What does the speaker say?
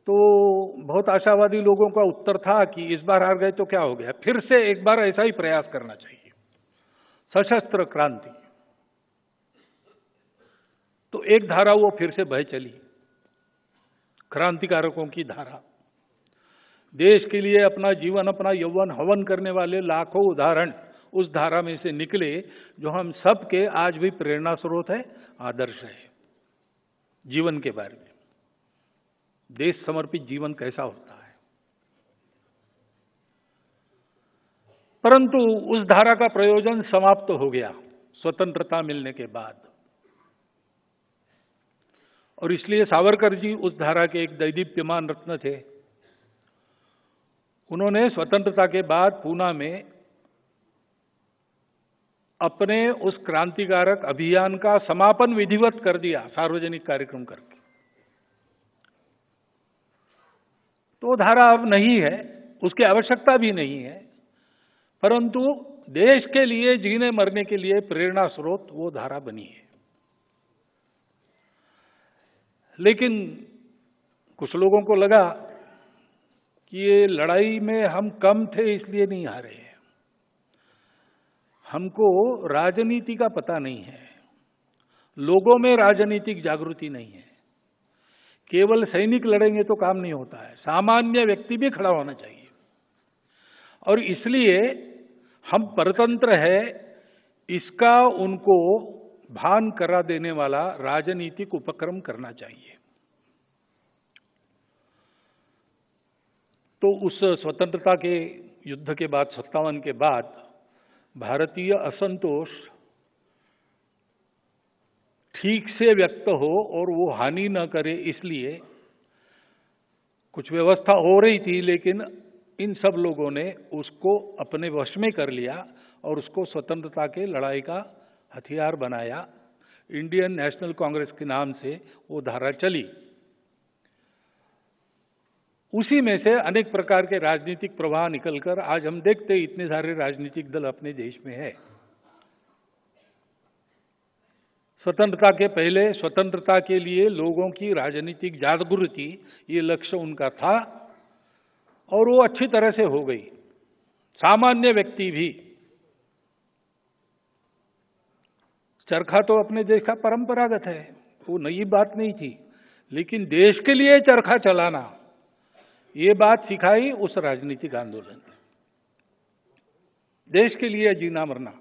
तो बहुत आशावादी लोगों का उत्तर था कि इस बार हार गए तो क्या हो गया, फिर से एक बार ऐसा ही प्रयास करना चाहिए, सशस्त्र क्रांति। तो एक धारा वो फिर से बह चली, क्रांतिकारकों की धारा। देश के लिए अपना जीवन, अपना यौवन हवन करने वाले लाखों उदाहरण उस धारा में से निकले, जो हम सब के आज भी प्रेरणा स्रोत है, आदर्श है जीवन के बारे में। देश समर्पित जीवन कैसा होता है। परंतु उस धारा का प्रयोजन समाप्त हो गया स्वतंत्रता मिलने के बाद, और इसलिए सावरकर जी उस धारा के एक दैदीप्यमान रत्न थे। उन्होंने स्वतंत्रता के बाद पूना में अपने उस क्रांतिकारक अभियान का समापन विधिवत कर दिया, सार्वजनिक कार्यक्रम करके। तो धारा अब नहीं है, उसकी आवश्यकता भी नहीं है, परंतु देश के लिए जीने मरने के लिए प्रेरणा स्रोत वो धारा बनी है। लेकिन कुछ लोगों को लगा कि ये लड़ाई में हम कम थे इसलिए नहीं हारे हैं, हमको राजनीति का पता नहीं है, लोगों में राजनीतिक जागृति नहीं है। केवल सैनिक लड़ेंगे तो काम नहीं होता है, सामान्य व्यक्ति भी खड़ा होना चाहिए। और इसलिए हम परतंत्र है, इसका उनको भान करा देने वाला राजनीतिक उपक्रम करना चाहिए। तो उस स्वतंत्रता के युद्ध के बाद 57 के बाद भारतीय असंतोष ठीक से व्यक्त हो और वो हानि न करे, इसलिए कुछ व्यवस्था हो रही थी, लेकिन इन सब लोगों ने उसको अपने वश में कर लिया और उसको स्वतंत्रता के लड़ाई का हथियार बनाया। इंडियन नेशनल कांग्रेस के नाम से वो धारा चली। उसी में से अनेक प्रकार के राजनीतिक प्रवाह निकलकर आज हम देखते हैं इतने सारे राजनीतिक दल अपने देश में है। स्वतंत्रता के पहले स्वतंत्रता के लिए लोगों की राजनीतिक जागृति, ये लक्ष्य उनका था और वो अच्छी तरह से हो गई। सामान्य व्यक्ति भी, चरखा तो अपने देश का परंपरागत है, वो नई बात नहीं थी, लेकिन देश के लिए चरखा चलाना, ये बात सिखाई उस राजनीतिक आंदोलन ने। देश के लिए जीना मरना।